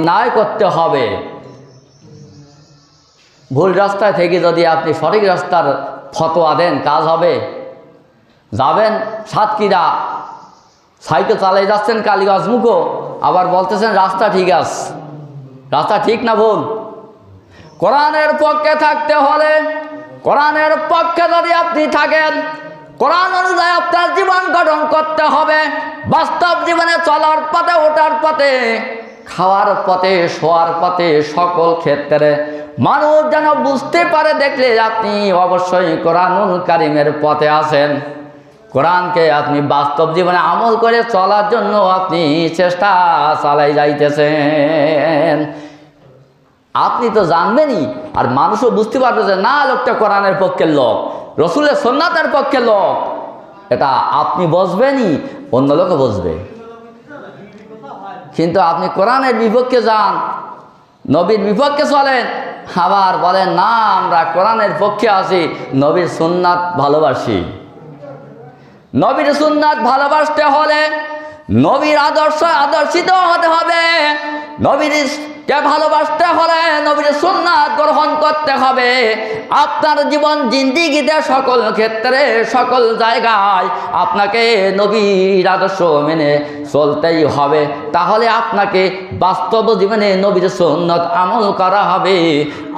ন্যায় করতে হবে। ভুল রাস্তায় থেকে যদি আপনি সঠিক রাস্তার ফতোয়া দেন, কাজ হবে? যাবেন সাতক্ষীরা, সাইকেল চালিয়ে যাচ্ছেন কালীগঞ্জ মুখো, আবার বলতেছেন রাস্তা ঠিক আছে। রাস্তা ঠিক না ভুল? কোরআনের পক্ষে থাকতে হলে, কোরআনের পক্ষে যদি আপনি থাকেন, কোরআন অনুযায়ী আপনার জীবন গঠন করতে হবে। বাস্তব জীবনে চলার পথে, ওঠার পথে, খাওয়ার পথে, শোয়ার পথে, সকল ক্ষেত্রে মানুষ যেন বুঝতে পারে, দেখলে আপনি অবশ্যই কোরআনুল কারীমের পথে আছেন। কোরআনকে আপনি বাস্তব জীবনে আমল করে চলার জন্য আপনি চেষ্টা চালাই যাইতেছেন। আপনি তো জানবেনই, আর মানুষও বুঝতে পারবে যে না, লোকটা কোরআনের পক্ষের লোক, রসুলের সুন্নাতের পক্ষের লোক। এটা আপনি বুঝবেনই, অন্য লোকও বুঝবে। কিন্তু আপনি কোরআনের বিপক্ষে যান, নবীর বিপক্ষে চলেন, আবার বলেন না আমরা কোরআনের পক্ষে আছি, নবীর সুন্নাত ভালোবাসি। নবীর সুন্নাত ভালোবাসতে হলে নবীর আদর্শ আদর্শিত হতে হবে। নবীরকে ভালোবাসতে হলে নবীর সুন্নাত গ্রহণ করতে হবে। আপনার জীবন জিন্দিগিতে সকল ক্ষেত্রে, সকল জায়গায় আপনাকে নবীর আদর্শ মেনে চলতেই হবে। তাহলে আপনাকে বাস্তব জীবনে নবীর সুন্নাত আমল করা হবে।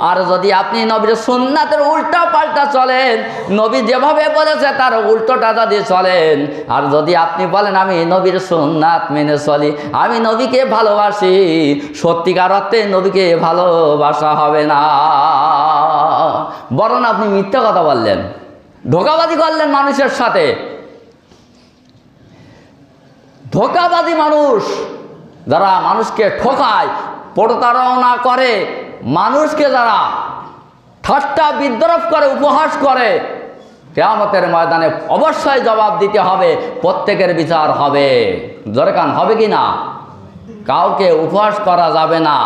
আর যদি আপনি নবীর সুন্নাতের উল্টা পাল্টা চলেন, নবী যেভাবে বলেছে তার উল্টোটা যদি চলেন, আর যদি আপনি বলেন আমি নবীর সুন্নাত মেনে চলি, আমি নবীকে ভালোবাসি, সত্যিকার অর্থে নবীকে ভালোবাসা হবে না, বরং আপনি মিথ্যা কথা বললেন, ধোঁকাবাজি করলেন মানুষের সাথে। ধোঁকাবাজি মানুষ, যারা মানুষকে ঠকায়, প্রতারণা করে, মানুষকে যারা ঠাট্টা বিদ্রুপ করে, উপহাস করে, কিয়ামতের ময়দানে অবশ্যই জবাব দিতে হবে, প্রত্যেকের বিচার হবে। দরকার হবে কি না? কাউকে উপহাস করা যাবে না,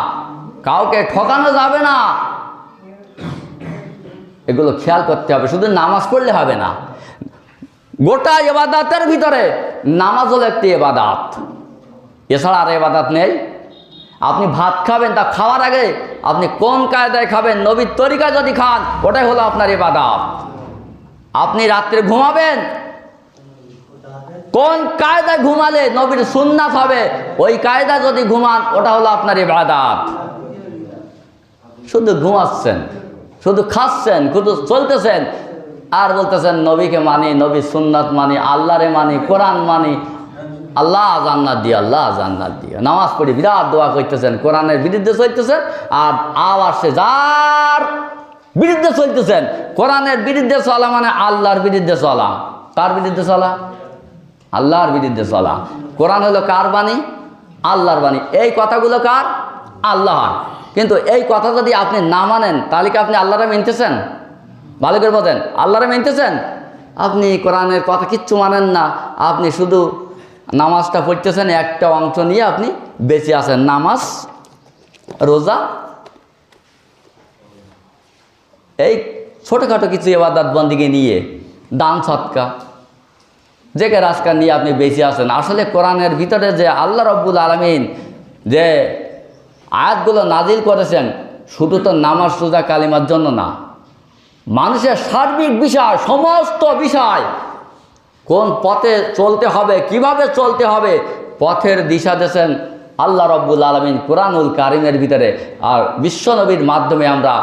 কাউকে ঠকানো যাবে না, এগুলো খেয়াল করতে হবে। শুধু নামাজ পড়লে হবে না, গোটা ইবাদতের ভিতরে নামাজ হলো একটি ইবাদত, এছাড়া আর ইবাদত নেই। আপনি ভাত খাবেন, তা খাওয়ার আগে আপনি কোন কায়দায় খাবেন, নবীর তরিকায় যদি খান, ওটাই হলো আপনার ইবাদত। আপনি রাত্রে ঘুমাবেন, কোন কায়দায় ঘুমালে নবীর সুন্নাত হবে, ওই কায়দা যদি ঘুমান, ওটা হলো আপনার ইবাদত। শুধু ঘুমাচ্ছেন, শুধু খাচ্ছেন, শুধু চলতেছেন, আর বলতেছেন নবীকে মানি, নবীর সুন্নাত মানি, আল্লাহরে মানি, কোরআন মানি, আল্লাহ জান্নাত দিয়ে, আল্লাহ জান্নাত দিয়ে। নামাজ পড়ি, বিরাট দোয়া করতেছেন, কোরআনের বিরুদ্ধে চলতেছেন, আর আবার সে যার বিরুদ্ধে চলতেছেন। কোরআনের বিরুদ্ধে চলা মানে আল্লাহর বিরুদ্ধে চলা। কার বিরুদ্ধে চলা? আল্লাহর বিরুদ্ধে চলা। কোরআন হলো কার বাণী? আল্লাহর বাণী। এই কথাগুলো কার? আল্লাহর। কিন্তু এই কথা যদি আপনি না মানেন, তাহলে কি আপনি আল্লাহরে মেনতেছেন? ভালো করে বলেন, আল্লাহরে মেনতেছেন? আপনি কোরআনের কথা কিচ্ছু মানেন না, আপনি শুধু নামাজটা পড়তেছেন, একটা অংশ নিয়ে আপনি বেঁচে আছেন। নামাজ, রোজা, এই ছোটোখাটো কিছু ইবাদত বন্দিকে নিয়ে, দান সৎকা, জেকে রাজকা নিয়ে আপনি বেঁচে আছেন। আসলে কোরআনের ভিতরে যে আল্লাহ রব্বুল আলামিন যে আয়াতগুলো নাজিল করেছেন, শুধু তো নামাজ, রোজা, কালিমার জন্য না, মানুষের সার্বিক বিষয়, সমস্ত বিষয়, কোন পথে চলতে হবে, কিভাবে চলতে হবে, পথের দিশা দিয়েছেন আল্লাহ রব্বুল আলামিন কোরআনুল কারীমের ভিতরে। আর বিশ্বনবীর মাধ্যমে আমরা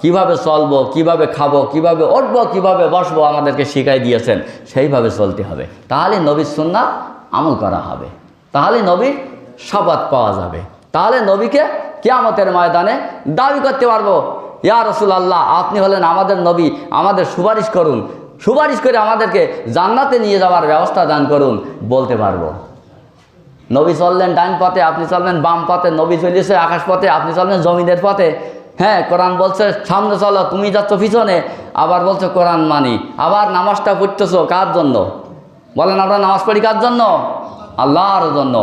কিভাবে চলবো, কিভাবে খাবো, কিভাবে উঠবো, কিভাবে বসবো, আমাদেরকে শিখাই দিয়েছেন। সেইভাবে চলতে হবে, তাহলে নবীর সুন্নাত আমল করা হবে, তাহলে নবীর শাফাত পাওয়া যাবে, তাহলে নবীকে কিয়ামতের ময়দানে দাবি করতে পারবো, ইয়া রাসূলুল্লাহ, আপনি হলেন আমাদের নবী, আমাদের সুপারিশ করুন, সুপারিশ করে আমাদেরকে জান্নাতে নিয়ে যাওয়ার ব্যবস্থা দান করুন, বলতে পারবো। নবী চললেন ডান পথে, আপনি চলবেন বাম পথে, নবী চলেছে আকাশ পথে, আপনি চলবেন জমিনের পথে। হ্যাঁ, কোরআন বলছে সামনে চলো, তুমি যাচ্ছ পিছনে, আবার বলছো কোরআন মানি। আবার নামাজটা পড়তেছো কার জন্য? বলেন, আমরা নামাজ পড়ি কার জন্য? আল্লাহর জন্য।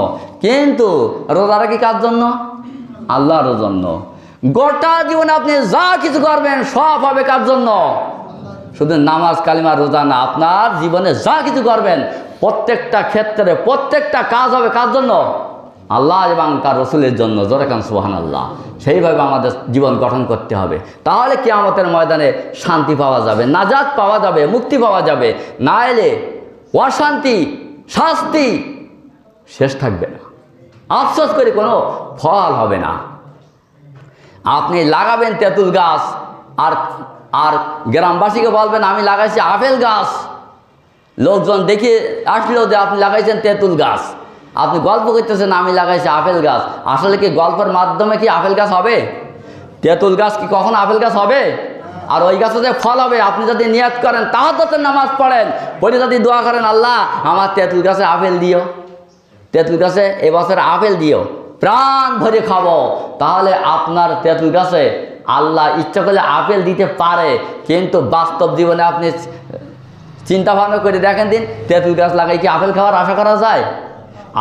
কিন্তু রোজা রাখি কার জন্য? আল্লাহর জন্য। গোটা জীবনে আপনি যা কিছু করবেন সব হবে কার জন্য? শুধু নামাজ, কালিমা, রোজা না, আপনার জীবনে যা কিছু করবেন প্রত্যেকটা ক্ষেত্রে, প্রত্যেকটা কাজ হবে কার জন্য? আল্লাহ এবং তার রসুলের জন্য, জোরেকান সুবহানাল্লাহ। সেইভাবে আমাদের জীবন গঠন করতে হবে, তাহলে কিয়ামতের ময়দানে শান্তি পাওয়া যাবে, নাজাত পাওয়া যাবে, মুক্তি পাওয়া যাবে। না এলে অশান্তি, শাস্তি শেষ থাকবে না, আফসোস করে কোনো ফল হবে না। আপনি লাগাবেন তেঁতুল গাছ, আর আর গ্রামবাসীকে বলবেন আমি লাগাইছি আপেল গাছ, লোকজন দেখে আসলেও যে আপনি লাগাইছেন তেঁতুল গাছ, আপনি গল্প করতেছেন আমি লাগাইছি আপেল গাছ। আসলে কি গল্পের মাধ্যমে কি আপেল গাছ হবে? তেঁতুল গাছ কি কখনো আপেল গাছ হবে? আর ওই গাছে যে ফল হবে, আপনি যদি নিয়ত করেন, তাহাজ্জুদের নামাজ পড়েন, পড়ে যদি দোয়া করেন আল্লাহ আমার তেঁতুল গাছে আপেল দিও, তেঁতুল গাছে এবছর আপেল দিও, প্রাণ ভরে খাবো, তাহলে আপনার তেঁতুল গাছে আল্লাহ ইচ্ছা করলে আপেল দিতে পারে। কিন্তু বাস্তব জীবনে আপনি চিন্তা ভাবনা করে দেখেন দিন, তেঁতুল গাছ লাগাই কি আপেল খাওয়ার আশা করা যায়?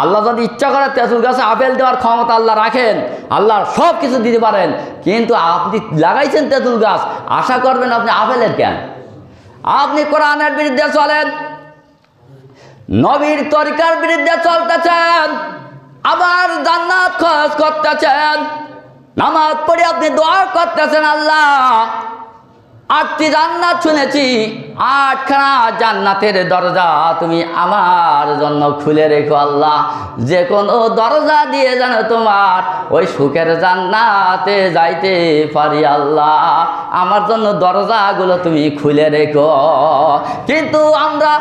আল্লাহ যদি ইচ্ছা করে তেঁতুল গাছে আপেল দেওয়ার ক্ষমতা আল্লাহ রাখেন, আল্লাহ সব কিছু দিতে পারেন, কিন্তু আপনি লাগাইছেন তেঁতুল গাছ, আশা করবেন আপনি আপেলের কেন? আপনি কোরআনের বিরুদ্ধে চলেন, নবীর তরিকার বিরুদ্ধে চলতেছেন, আবার জান্নাত খরচ করতেছেন, নামাজ পড়ে আপনি দোয়া করতেছেন আল্লাহ 8টি জান্নাত শুনেছি, 8খানা জান্নাতের দরজা তুমি আমার জন্য খুলে রেখো আল্লাহ, যে কোনো দরজা দিয়ে যেন তোমার ওই সুখের জান্নাতে যাইতে পারি আল্লাহ, আমার জন্য দরজাগুলো তুমি খুলে রেখো। কিন্তু আমরা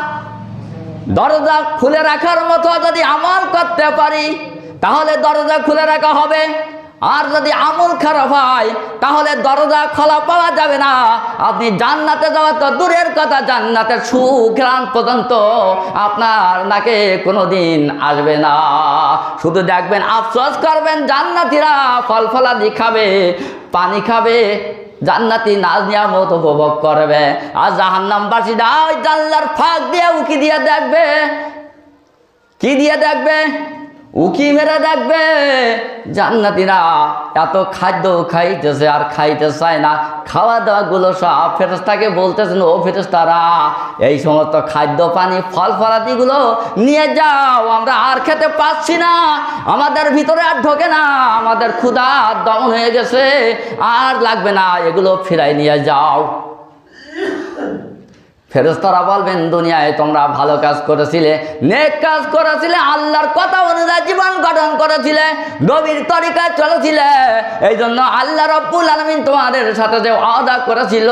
দরজা খুলে রাখার মতো যদি আমল করতে পারি তাহলে দরজা খুলে রাখা হবে, আর যদি আমল খারাপ হয় তাহলে দরজা খোলা পাওয়া যাবে না। আপনি জান্নাতে যাওয়া তো দূরের কথা, জান্নাতের সুঘ্রাণ পর্যন্ত আপনার নাকে কোনোদিন আসবে না। শুধু দেখবেন আফসোস করবেন, জান্নাতীরা ফল ফলাদি খাবে, পানি খাবে, জান্নাতি নাজ নিয়ামত উপভোগ করবে, আর জাহান্নামবাসীরা ওই জানলার ফাঁক দিয়ে উকি দিয়ে দেখবে। কি দিয়ে দেখবে? উকি মেরে দেখবে জান্নাতীরা এত খাদ্য খাইতেছে আর খাইতে চায় না, খাওয়া দাওয়াগুলো সব ফেরেশতাকে বলতেছেন, ও ফেরেশতারা এই সমস্ত খাদ্য পানি ফল ফলাদিগুলো নিয়ে যাও, আমরা আর খেতে পাচ্ছি না, আমাদের ভিতরে আর ঢোকে না, আমাদের ক্ষুধা দমন হয়ে গেছে, আর লাগবে না, এগুলো ফিরাই নিয়ে যাও। ফেরেশতারা বলবেন দুনিয়ায় তোমরা ভালো কাজ করেছিলে, নেক কাজ করেছিলে, আল্লাহর কথা অনুযায়ী জীবন গঠন করেছিলে, নবীর তরিকায় চলেছিলে, এই জন্য আল্লাহ রাব্বুল আলামিন তোমাদের সাথে যে ওয়াদা করেছিল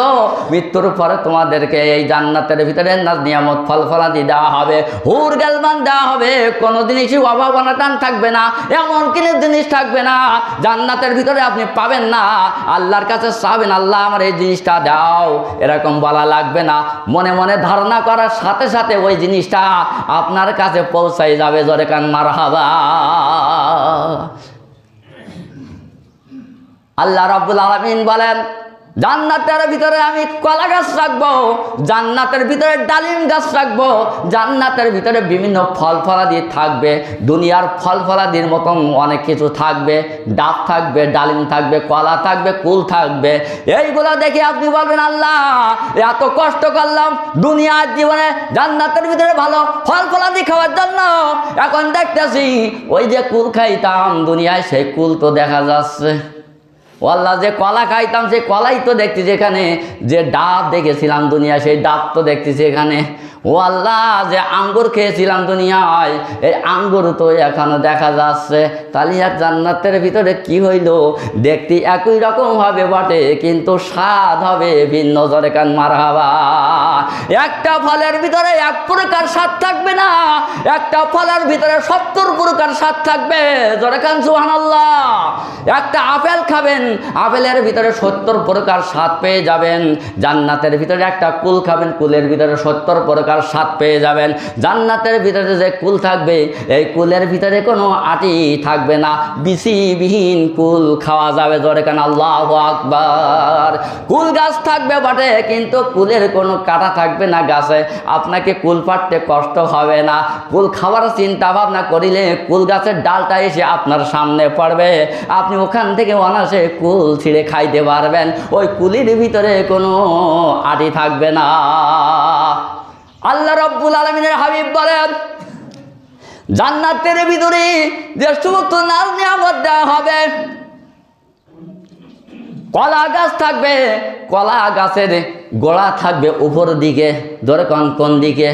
মৃত্যুর পরে তোমাদেরকে এই জান্নাতের ভিতরে নাজ নিয়ামত ফল ফলাদি দেওয়া হবে, হুর গালমান দেওয়া হবে, কোনো জিনিসই অভাব অনটন থাকবে না, এমন কোনো জিনিস থাকবে না জান্নাতের ভিতরে আপনি পাবেন না। আল্লাহর কাছে চাবেন আল্লাহ আমার এই জিনিসটা দাও, এরকম বলা লাগবে না, মনে মনে ধারণা করার সাথে সাথে ওই জিনিসটা আপনার কাছে পৌঁছাই যাবে। জোরে কান মারহাবা। আল্লাহ রাব্বুল আলামিন বলেন জান্নাতের ভিতরে আমি কলা গাছ রাখবো, জান্নাতের ভিতরে ডালিম গাছ রাখবো, জান্নাতের ভিতরে বিভিন্ন ফল ফলাদি থাকবে, দুনিয়ার ফল ফলাদির মতন অনেক কিছু থাকবে, ডাব থাকবে, ডালিম থাকবে, কলা থাকবে, কুল থাকবে। এইগুলো দেখে আপনি বলবেন আল্লাহ এত কষ্ট করলাম দুনিয়ার জীবনে জান্নাতের ভিতরে ভালো ফল ফলাদি খাওয়ার জন্য, এখন দেখতেছি ওই যে কুল খাইতাম দুনিয়ায় সেই কুল তো দেখা যাচ্ছে, ও আল্লাহ যে কলা খাইতাম সেই কলাই তো দেখতেছি এখানে, যে ডাব দেখেছিলাম দুনিয়া সেই ডাব তো দেখতেছি এখানে, ও আল্লাহ যে আঙ্গুর খেয়েছিলাম দুনিয়ায় এই আঙ্গুর তো এখনো দেখা যাচ্ছে। তাহলে আর জান্নাতের ভিতরে কি হইল? দেখতে একই রকম হবে বটে, কিন্তু স্বাদ হবে ভিন্ন। জোরে কান মারহাবা। একটা ফলের ভিতরে 1 প্রকার স্বাদ থাকবে না, একটা ফলের ভিতরে 70 প্রকার স্বাদ থাকবে। জোরে কান সুবহানাল্লাহ। একটা আপেল খাবেন, আপেলের ভিতরে 70 প্রকার স্বাদ পেয়ে যাবেন। জান্নাতের ভিতরে একটা কুল খাবেন, কুলের ভিতরে 70 প্রকার স্বাদ পেয়ে যাবেন। জান্নাতের ভিতরে যে কুল থাকবে এই কুলের ভিতরে কোনো আটি থাকবে না, বিচিবিহীন কুল খাওয়া যাবে। জোরে কান আল্লাহু আকবার। কুল গাছ থাকবে বটে, কিন্তু কুলের কোনো কাটা থাকবে না গাছে, আপনাকে কুল পাড়তে কষ্ট হবে না। কুল খাওয়ার চিন্তা ভাবনা করিলে কুল গাছের ডালটা এসে আপনার সামনে পড়বে, আপনি ওখান থেকে অনায়াসে কুল ছিঁড়ে খাইতে পারবেন। ওই কুলের ভিতরে কোনো আটি থাকবে না। আল্লাহ রাব্বুল আলামিনের হাবিব বলেন জান্নাতের ভিতরে যে সমস্ত নাজ নিয়ামত দেওয়া হবে, কলা গাছ থাকবে, কলা গাছের গোড়া থাকবে উপর দিকে, ধরে কোন দিকে?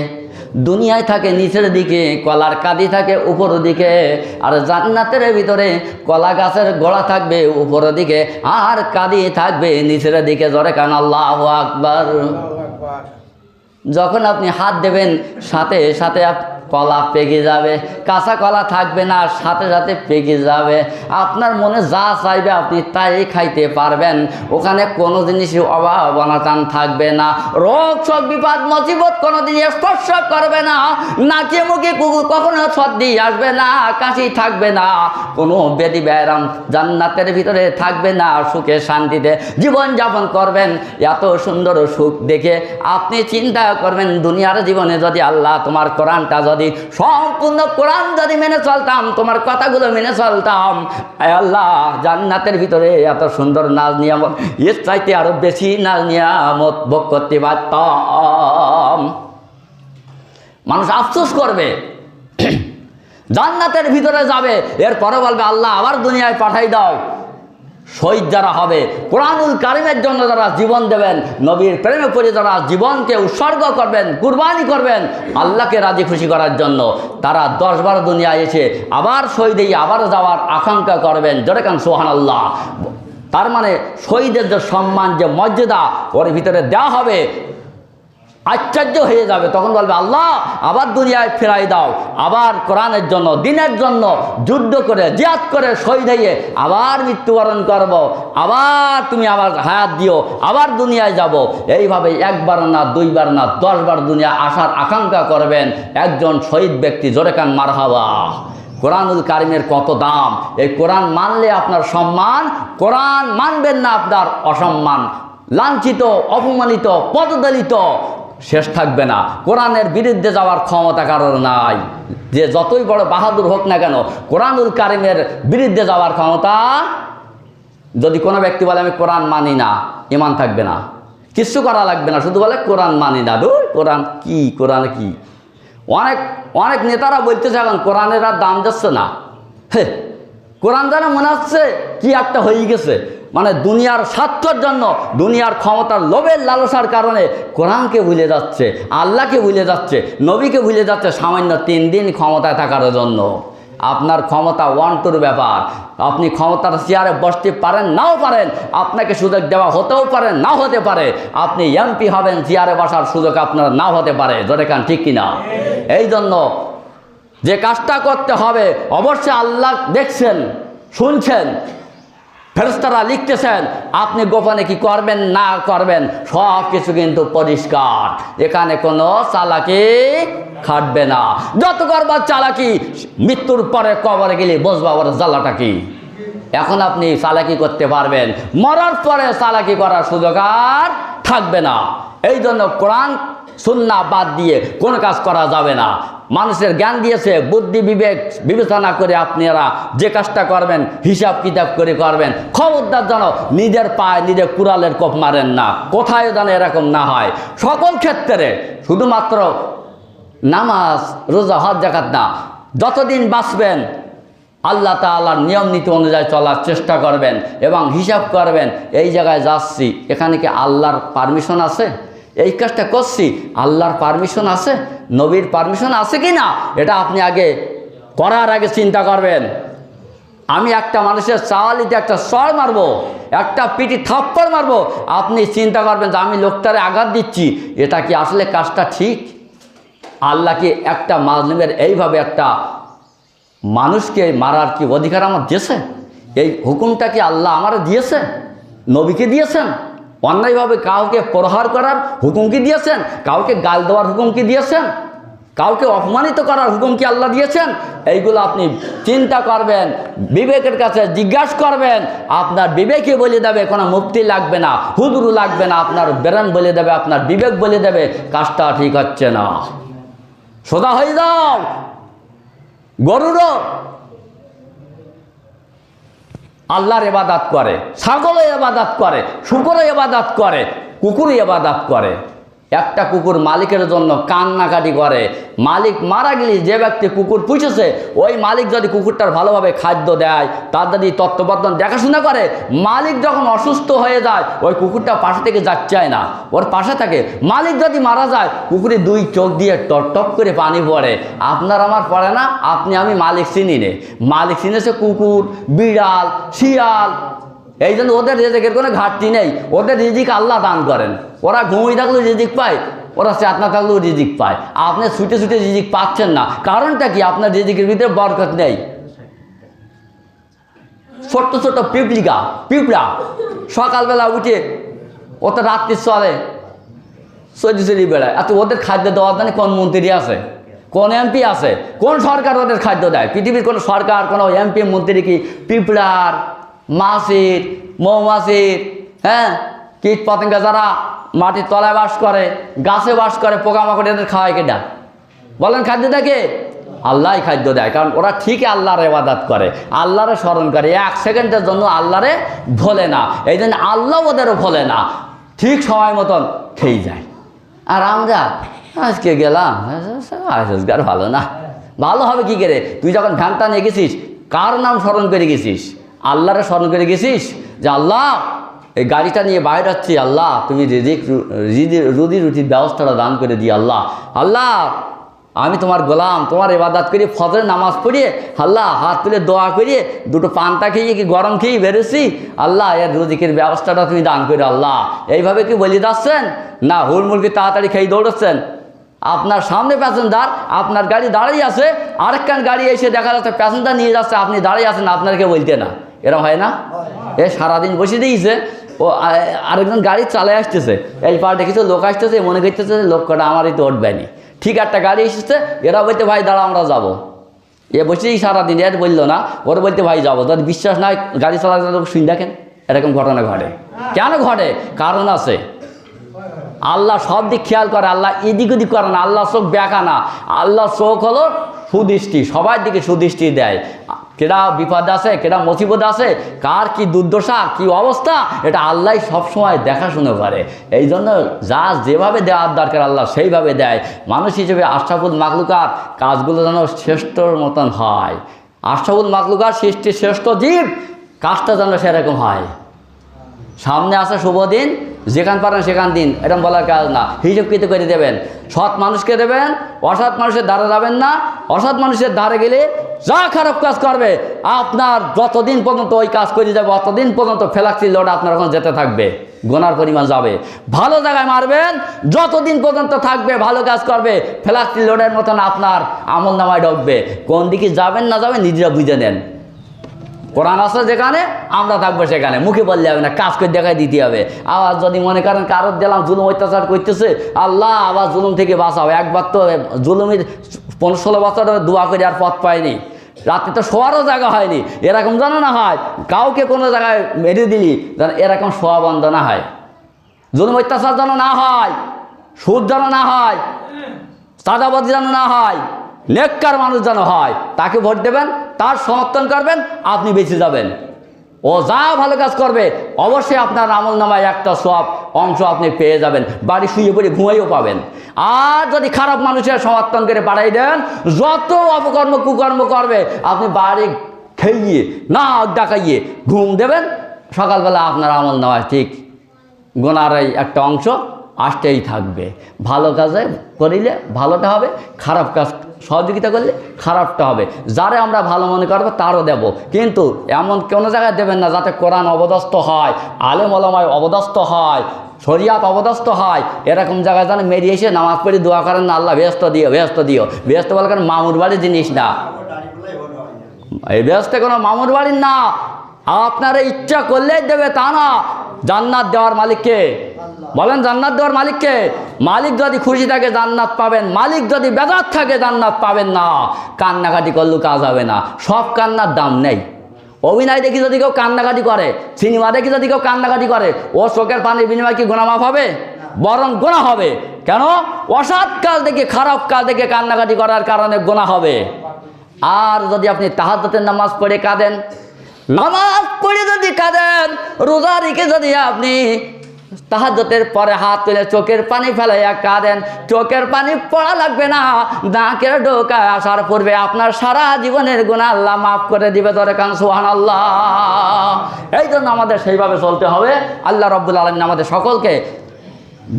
দুনিয়ায় থাকে নিচের দিকে, কলার কাঁদি থাকে উপর দিকে। আর জান্নাতের ভিতরে কলা গাছের গোড়া থাকবে উপর দিকে, আর কাঁদি থাকবে নিচের দিকে। জোরে কান আল্লাহু আকবার। যখন আপনি হাত দেবেন সাথে সাথে কলা পেকে যাবে, কাঁচা কলা থাকবে না, সাথে সাথে পেকে যাবে। আপনার মনে যা চাইবে আপনি তাই খাইতে পারবেন। ওখানে কোনো জিনিসের অভাব অনাটন থাকবে না, রোগ শোক বিপদ মুসিবত কোনো দিন স্পর্শ করবে না, নাকে মুখে কখনো সর্দি আসবে না, কাশি থাকবে না, কোনো ব্যাধি ব্যায়াম জান্নাতের ভিতরে থাকবে না। সুখে শান্তিতে জীবনযাপন করবেন। এত সুন্দর সুখ দেখে আপনি চিন্তা করবেন, দুনিয়ার জীবনে যদি আল্লাহ তোমার কোরআনটা যদি সম্পূর্ণ কোরআন যদি মেনে চলতাম, তোমার কথাগুলো মেনে চলতাম, আল্লাহ জান্নাতের ভিতরে এত সুন্দর নাজ নিয়ামত, এর চাইতে আরো বেশি নাজ নিয়ামত ভোগ করতে পারতাম। মানুষ আফসোস করবে, জান্নাতের ভিতরে যাবে, এরপরে বলবে আল্লাহ আবার দুনিয়ায় পাঠাই দাও। শহীদ যারা হবে, কোরআনুল কারিমের জন্য যারা জীবন দেবেন, নবীর প্রেমে পড়ে যারা জীবনকে উৎসর্গ করবেন, কুরবানি করবেন আল্লাহকে রাজি খুশি করার জন্য, তারা 10 বার দুনিয়ায় এসে আবার শহীদ হয়ে আবার যাওয়ার আকাঙ্ক্ষা করবেন। জোরে কান সুবহানাল্লাহ। তার মানে শহীদের যে সম্মান, যে মর্যাদা ওর ভিতরে দেওয়া হবে, আশ্চর্য হয়ে যাবে। তখন বলবে আল্লাহ আবার দুনিয়ায় ফেরাই দাও, আবার কোরআনের জন্য, দিনের জন্য যুদ্ধ করে, জিহাদ করে শহীদ হয়ে আবার মৃত্যুবরণ করব, আবার তুমি আমার হায়াত দিও, আবার দুনিয়ায় যাব। এইভাবে 1 বার না 2 বার না 10 বার দুনিয়া আসার আকাঙ্ক্ষা করবেন একজন শহীদ ব্যক্তি। জোরে কান মারহাবা। কোরআনুল কারিমের কত দাম! এই কোরআন মানলে আপনার সম্মান, কোরআন মানবেন না আপনার অসম্মান, লাঞ্ছিত, অপমানিত, পদদলিত শেষ থাকবে না। কোরআনের বিরুদ্ধে যাওয়ার ক্ষমতা কারোর নাই। যে যতই বড় বাহাদুর হোক না কেন, কোরআনুল কারিমের বিরুদ্ধে যাওয়ার ক্ষমতা, যদি কোনো ব্যক্তি বলে আমি কোরআন মানি না, ঈমান থাকবে না, কিচ্ছু করা লাগবে না, শুধু বলে কোরআন মানি না। ধুর, কোরআন কি, কোরআন কি। অনেক নেতারা বলতেছে এখন কোরআনের আর দাম যাচ্ছে না। হে, কোরআন যেন মনে হচ্ছে কি একটা হয়ে গেছে, মানে দুনিয়ার স্বার্থের জন্য, দুনিয়ার ক্ষমতার লোভের লালসার কারণে কোরআনকে ভুলে যাচ্ছে, আল্লাহকে ভুলে যাচ্ছে, নবীকে ভুলে যাচ্ছে, সামান্য 3 দিন ক্ষমতায় থাকার জন্য। আপনার ক্ষমতা 1-2 ব্যাপার। আপনি ক্ষমতার চেয়ারে বসতে পারেন, নাও পারেন, আপনাকে সুযোগ দেওয়া হতেও পারে, নাও হতে পারে। আপনি এমপি হবেন, চেয়ারে বসার সুযোগ আপনার নাও হতে পারে। জোরে কান ঠিক কিনা? এই জন্য যে কাজটা করতে হবে, অবশ্যই আল্লাহ দেখছেন, শুনছেন, ফেরেশতারা লিখতেছেন। আপনি গোপনে কি করবেন না করবেন সব কিছু কিন্তু পরিষ্কার। এখানে কোনো চালাকি খাটবে না। যত করবার চালাকি, মৃত্যুর পরে কবরে গেলে বসবা ওর জ্বালাটা কি। এখন আপনি চালাকি করতে পারবেন, মরার পরে চালাকি করার সুযোগ আর থাকবে না। এই জন্য কোরআন সুন্নাহ বাদ দিয়ে কোনো কাজ করা যাবে না। মানুষের জ্ঞান দিয়েছে, বুদ্ধি বিবেক বিবেচনা করে আপনারা যে কাজটা করবেন হিসাব কিতাব করে করবেন। খবরদার যেন নিজের পায়ে নিজে কুড়ালের কোপ মারেন না, কোথায় যেন এরকম না হয়। সকল ক্ষেত্রে, শুধুমাত্র নামাজ, রোজা, হজ, যাকাত না, যতদিন বাঁচবেন আল্লাহ তাআলার নিয়ম নীতি অনুযায়ী চলার চেষ্টা করবেন এবং হিসাব করবেন এই জায়গায় যাচ্ছি, এখানে কি আল্লাহর পারমিশন আছে? এই কাজটা করছি, আল্লাহর পারমিশন আছে, নবীর পারমিশন আছে কি না, এটা আপনি আগে করার আগে চিন্তা করবেন। আমি একটা মানুষের চাওয়ালিতে একটা চড় মারবো, একটা পিটি থাপ্পড় মারবো, আপনি চিন্তা করবেন যে আমি লোকটারে আঘাত দিচ্ছি, এটা কি আসলে কাজটা ঠিক? আল্লাহ কি একটা মাজলুমের এইভাবে একটা মানুষকে মারার কি অধিকার আমার দিয়েছে? এই হুকুমটা কি আল্লাহ আমার দিয়েছে? নবীকে দিয়েছেন? অন্যায়ভাবে কাউকে প্রহার করার হুকুম কি দিয়েছেন? কাউকে গাল দেওয়ার হুকুম কি দিয়েছেন? কাউকে অপমানিত করার হুকুম কি আল্লাহ দিয়েছেন? এইগুলো আপনি চিন্তা করবেন, বিবেকের কাছে জিজ্ঞাসা করবেন। আপনার বিবেকই বলে দেবে, কোনো মুফতি লাগবে না, হুজুর লাগবে না, আপনার ব্রেন বলে দেবে, আপনার বিবেক বলে দেবে কাজটা ঠিক হচ্ছে না। সোজা হয়ে যাও। গরুরও আল্লাহর ইবাদত করে, ছাগলও ইবাদত করে, শুকরও ইবাদত করে, কুকুরও ইবাদত করে, একটা কুকুর মালিকের জন্য কান্নাকাটি করে। মালিক মারা গেলে যে ব্যক্তি কুকুর পুষেছে ওই মালিক যদি কুকুরটার ভালোভাবে খাদ্য দেয়, তার যদি তত্ত্বাবধান দেখাশোনা করে, মালিক যখন অসুস্থ হয়ে যায় ওই কুকুরটা পাশে থেকে যাচ্ছে না, ওর পাশে থাকে। মালিক যদি মারা যায় কুকুরের দুই চোখ দিয়ে টপ টপ করে পানি পড়ে। আপনার আমার পড়ে না? আপনি আমি মালিক চিনি নে। মালিক চিনেছে কুকুর, বিড়াল, শিয়াল। এই জন্য ওদের রিজিকের কোনো ঘাটতি নেই। ওদের রিজিক আল্লাহ দান করেন। ওরা ঘুমিয়ে থাকলেও রিজিক পায়, ওরা চেতনা থাকলেও রিজিক পায়। আপনি ছুটে ছুটে রিজিক পাচ্ছেন না, কারণটা কি? আপনার রিজিকের ভিতরে বরকত নেই। ছোট্ট ছোট্ট পিঁপড়া সকালবেলা উঠে ও তো রাত্রি চলে চলি বেড়ায়। আচ্ছা, ওদের খাদ্য দেওয়ার জন্য কোন মন্ত্রী আছে, কোন এমপি আছে, কোন সরকার ওদের খাদ্য দেয়? পৃথিবীর কোনো সরকার, কোনো এমপি মন্ত্রী কি পিঁপড়ার, মাছির, মৌমাছির, হ্যাঁ, কীট পতঙ্গা যারা মাটির তলায় বাস করে, গাছে বাস করে, পোকামাকড় এদের খাওয়ায় কেটা? বলেন খাদ্য দেখে? আল্লাহই খাদ্য দেয়। কারণ ওরা ঠিকই আল্লাহর ইবাদত করে, আল্লাহরে স্মরণ করে, এক সেকেন্ডের জন্য আল্লাহরে ভোলে না। এই জন্য আল্লাহ ওদেরও ভোলে না, ঠিক সময় মতন খেয়ে যায়। আর আমরা আজকে গেলাম, আজকাল ভালো না। ভালো হবে কি করে? তুই যখন ভ্যানটা নিয়ে গেছিস কার নাম স্মরণ করে গেছিস? আল্লাহরে স্মরণ করে গেছিস যে আল্লাহ এই গাড়িটা নিয়ে বাইরে যাচ্ছি, আল্লাহ তুমি রুজি রুটির ব্যবস্থাটা দান করে দিই। আল্লাহ আল্লাহ আমি তোমার গোলাম, তোমার ইবাদত করি, ফজরের নামাজ পড়িয়ে আল্লাহ হাত তুলে দোয়া করিয়ে দুটো পান্তা খেয়ে কি গরম খেয়ে বেরোছি, আল্লাহ এর রুজিকের ব্যবস্থাটা তুমি দান করে আল্লাহ। এইভাবে কি বলে যাচ্ছেন? না, হুড়মুড়কি তাড়াতাড়ি খেয়ে দৌড়াচ্ছেন। আপনার সামনে প্যাসেঞ্জার, আপনার গাড়ি দাঁড়িয়ে আছে, আরেকখান গাড়ি এসে দেখা যাচ্ছে প্যাসেঞ্জার নিয়ে যাচ্ছে, আপনি দাঁড়িয়ে আছেন, আপনাকে বলতে না। এরকম হয় না? এ সারাদিন বসে দিয়েছে, ও আরেকজন গাড়ি চালায় আসতেছে, এই পার্টে কিছু লোক আসতেছে, মনে করতেছে লোক কটা আমারই তো উঠবেনি। ঠিক একটা গাড়ি এসেছে, এরা বলতে ভাই দাঁড়া আমরা যাবো। এ বসেই সারাদিন এর বললো না, ওরা বলতে ভাই যাবো। যদি বিশ্বাস নাই গাড়ি চালাতে শুনে দেখেন, এরকম ঘটনা ঘটে। কেন ঘটে? কারণ আছে। আল্লাহ সব দিক খেয়াল করে, আল্লাহ এদিক ওদিক করে না। আল্লাহ চোখ ব্যাকা না, আল্লাহ চোখ হলো সুদৃষ্টি, সবার দিকে সুদৃষ্টি দেয়। কেডা বিপদ আছে, কেডা মুসিবত আছে, কার কি দুর্দশা, কি অবস্থা, এটা আল্লাহ সবসময় দেখাশুনো করে। এই জন্য যা যেভাবে দেওয়ার দরকার আল্লাহ সেইভাবে দেয়। মানুষ হিসেবে আশরাফুল মাখলুকাত কাজগুলো যেন শ্রেষ্ঠর মতন হয়। আশরাফুল মাখলুকাত সৃষ্টির শ্রেষ্ঠ জীব, কাজটা যেন সেরকম হয়। সামনে আসে শুভ দিন, যেখান পারেন সেখান দিন, এরকম বলার কাজ না। হিসেব কৃত করে দেবেন, সৎ মানুষকে দেবেন, অসৎ মানুষের ধারে যাবেন না। অসৎ মানুষের ধারে গেলে যা খারাপ কাজ করবে আপনার যতদিন পর্যন্ত ওই কাজ করে যাবে অতদিন পর্যন্ত ফেলাক্সি লোড আপনার ওখানে যেতে থাকবে, গোনার পরিমাণ যাবে। ভালো জায়গায় মারবেন, যতদিন পর্যন্ত থাকবে ভালো কাজ করবে, ফেলাক্সি লোডের মতন আপনার আমল নামায় ঢুকবে। কোন দিকে যাবেন না যাবেন নিজেরা বুঝে নেন। কোরআন আছে যেখানে, আমরা থাকবো সেখানে। মুখে বললে হবে না, কাজ করে দেখাই দিতে হবে। আবার যদি মনে করেন কারোর দিলাম জুলুম অত্যাচার করতেছে, আল্লাহ আবার জুলুম থেকে বাঁচাও। একবার তো জুলুমের 15-16 বছর দোয়া করে আর পথ পায়নি, রাত্রে তো শোয়ারও জায়গা হয়নি। এরকম যেন না হয় কাউকে কোনো জায়গায় মেরে দিলি যেন এরকম শোয়া বন্ধ না হয়, জুলুম অত্যাচার যেন না হয়, সুদ যেন না হয়, চাঁদাবাজি যেন না হয়, নেককার মানুষ যেন হয়। তাকে ভোট দেবেন, তার সমর্থন করবেন, আপনি বেঁচে যাবেন। ও যা ভালো কাজ করবে অবশ্যই আপনার আমল নামায় একটা সব অংশ আপনি পেয়ে যাবেন, বাড়ি শুয়ে পড়ে ঘুমাইও পাবেন। আর যদি খারাপ মানুষের সমর্থন করে পাঠাই দেন, যত অপকর্ম কুকর্ম করবে আপনি বাড়ি খেয়ে না ডাকাইয়ে ঘুম দেবেন, সকালবেলা আপনার আমল নামায় ঠিক গোনার একটা অংশ আসতেই থাকবে। ভালো কাজে করিলে ভালোটা হবে, খারাপ কাজ সহযোগিতা করলে খারাপটা হবে। যারে আমরা ভালো মনে করবো তারও দেব, কিন্তু এমন কোনো জায়গায় দেবেন না যাতে কোরআন অবদস্ত হয়, আলেম ওলামায় অবদস্ত হয়, শরিয়াত অবদস্ত হয়। এরকম জায়গায় যেন মেরিয়ে এসে নামাজ পড়ে দোয়া করেন না, আল্লাহ ব্যস্ত দিও ব্যস্ত দিও। ব্যস্ত বলে কারণ মামুর বাড়ির জিনিস না, এই ব্যস্ত কোনো মামুর বাড়ির না। আপনারা ইচ্ছা করলেই দেবে তা না। জান্নাত দেওয়ার মালিককে বলেন, জান্নাত দেওয়ার মালিককে। মালিক যদি খুশি থাকে জান্নাত পাবেন, মালিক যদি বেজার থাকে জান্নাত পাবেন না। কান্নাকাটি করলেও কাজ হবে না, সব কান্নার দাম নেই। অভিনয় দেখি যদি কেউ কান্নাকাটি করে, সিনেমা দেখি যদি কেউ কান্নাকাটি করে, ও চোখের পানির বিনিময়ে কি গুনাহ মাফ হবে? বরং গুনাহ হবে। কেন? অসৎ কাজ দেখে, খারাপ কাজ দেখে কান্নাকাটি করার কারণে গুনাহ হবে। আর যদি আপনি তাহাজ্জুদের নামাজ পড়ে কাঁদেন, নামাজ পড়ে যদি কাঁদেন, রোজা রেখে যদি আপনি তাহাজ্জুদের পরে হাত তুলে চোখের পানি ফেলাইয়া কাঁদেন, চোখের পানি পড়া লাগবে না, নাকের ডোকায় আসার পূর্বে আপনার সারা জীবনের গুনাহ আল্লাহ মাফ করে দিবে। ধরে কান সুবহানাল্লাহ। এই জন্য আমাদের সেইভাবে চলতে হবে। আল্লাহ রাব্বুল আলামিন আমাদের সকলকে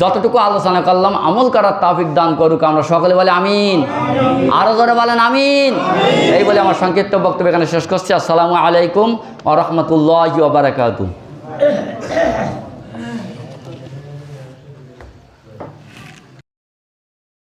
যতটুকু আলোচনা করলাম আমল করার তৌফিক দান করুক। আমরা সকলে বলে আমিন। আরো জোরে বলেন আমিন। এই বলে আমার সংক্ষিপ্ত বক্তব্য এখানে শেষ করছি। আসসালামু আলাইকুম ওয়া রাহমাতুল্লাহি ওয়া বারাকাতুহু।